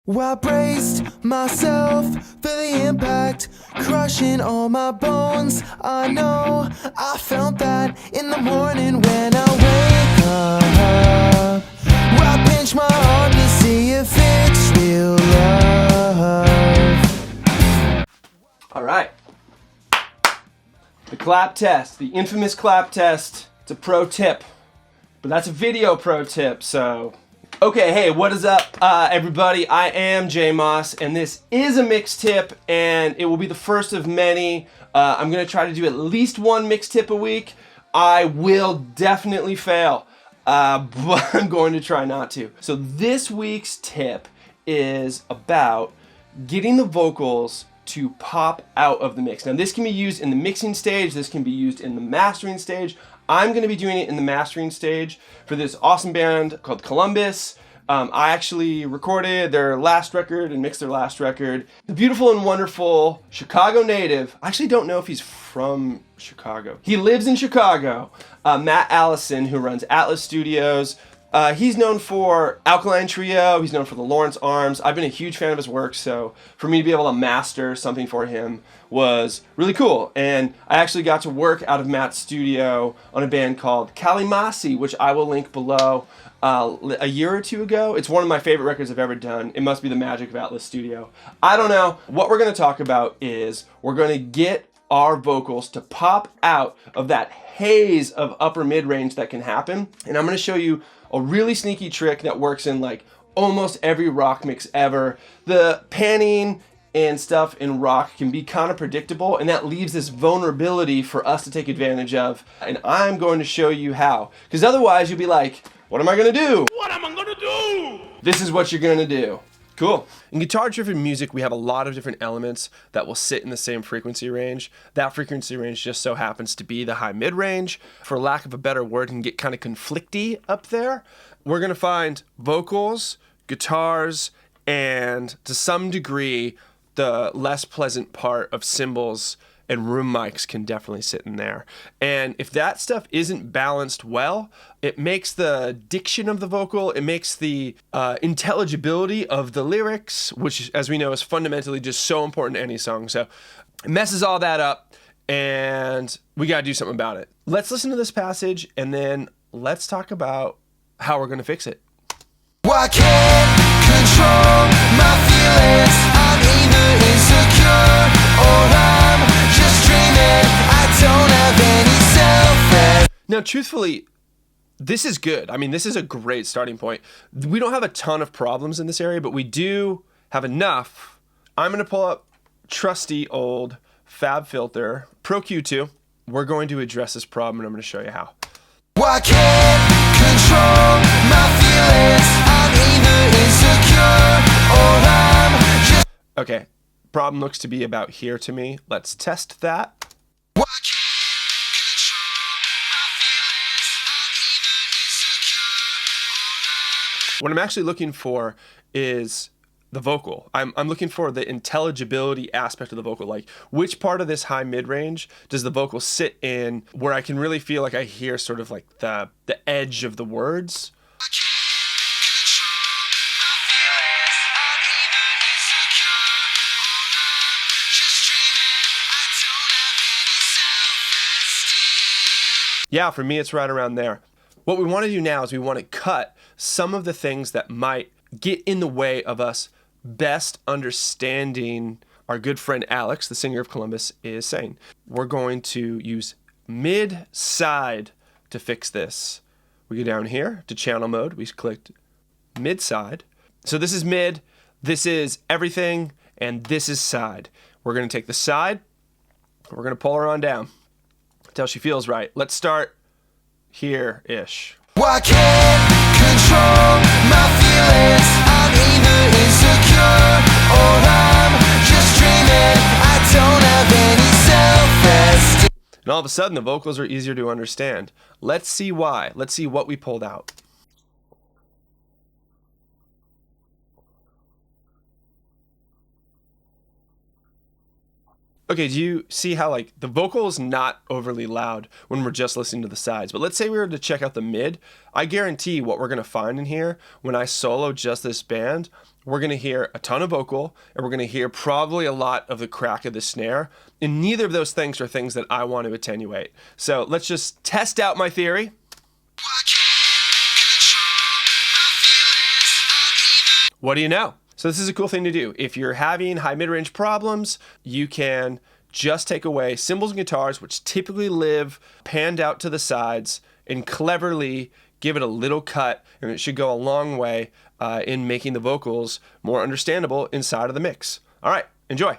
Well, I braced myself for the impact, crushing all my bones. I know I felt that in the morning when I wake up. Well, I pinch my heart to see if it's real love. All right. The clap test, the infamous clap test. It's a pro tip, but that's a video pro tip, so. Okay, hey, what is up, everybody? I am Jay Moss, and this is a mix tip, and it will be the first of many. I'm gonna try to do at least one mix tip a week. I will definitely fail, but I'm going to try not to. So this week's tip is about getting the vocals to pop out of the mix. Now this can be used in the mixing stage, this can be used in the mastering stage. I'm gonna be doing it in the mastering stage for this awesome band called Columbus. I actually recorded their last record and mixed their last record. The beautiful and wonderful Chicago native, I actually don't know if he's from Chicago. He lives in Chicago. Matt Allison, who runs Atlas Studios. He's known for Alkaline Trio, he's known for the Lawrence Arms. I've been a huge fan of his work, so for me to be able to master something for him was really cool. And I actually got to work out of Matt's studio on a band called Kalimasi, which I will link below, a year or two ago. It's one of my favorite records I've ever done. It must be the magic of Atlas Studio. I don't know. What we're going to talk about is we're going to get our vocals to pop out of that haze of upper mid-range that can happen. And I'm going to show you a really sneaky trick that works in like almost every rock mix ever. The panning and stuff in rock can be kind of predictable, and that leaves this vulnerability for us to take advantage of. And I'm going to show you how. Because otherwise you'll be like, what am I going to do? What am I going to do? This is what you're going to do. Cool. In guitar-driven music, we have a lot of different elements that will sit in the same frequency range. That frequency range just so happens to be the high mid-range. For lack of a better word, can get kind of conflicty up there. We're going to find vocals, guitars, and to some degree, the less pleasant part of cymbals and room mics can definitely sit in there. And if that stuff isn't balanced well, it makes the diction of the vocal, it makes the intelligibility of the lyrics, which as we know is fundamentally just so important to any song. So it messes all that up, and we gotta do something about it. Let's listen to this passage, and then let's talk about how we're gonna fix it. Well, I can't control my feelings. I'm either insecure or I'm just dreaming. I don't have any self-respect. Now, truthfully, this is good. I mean, this is a great starting point. We don't have a ton of problems in this area, but we do have enough. I'm going to pull up trusty old FabFilter Pro Q2. We're going to address this problem, and I'm going to show you how. Well, I can't control my feelings. I'm either insecure or I'm just... Okay, problem looks to be about here to me. Let's test that. Well, I can't control my feelings. I'm either insecure or I'm... What I'm actually looking for is the vocal. I'm looking for the intelligibility aspect of the vocal. Like, which part of this high mid-range does the vocal sit in where I can really feel like I hear sort of like the edge of the words? I can't control my feelings. I'm either insecure or I'm just dreaming. I don't have any self-esteem. Yeah, for me, it's right around there. What we want to do now is we want to cut some of the things that might get in the way of us best understanding our good friend Alex, the singer of Columbus, is saying. We're going to use mid-side to fix this. We go down here to channel mode. We clicked mid-side. So this is mid, this is everything, and this is side. We're going to take the side, we're going to pull her on down until she feels right. Let's start here-ish. Well, I can't control my feelings. I'm either insecure or I'm just dreaming. I don't have any self-esteem. And all of a sudden, the vocals are easier to understand. Let's see why. Let's see what we pulled out. Okay, do you see how like the vocal is not overly loud when we're just listening to the sides? But let's say we were to check out the mid. I guarantee what we're gonna find in here when I solo just this band, we're gonna hear a ton of vocal and we're gonna hear probably a lot of the crack of the snare. And neither of those things are things that I want to attenuate. So let's just test out my theory. What do you know? So this is a cool thing to do. If you're having high mid-range problems, you can just take away cymbals and guitars, which typically live panned out to the sides, and cleverly give it a little cut, and it should go a long way in making the vocals more understandable inside of the mix. All right, enjoy.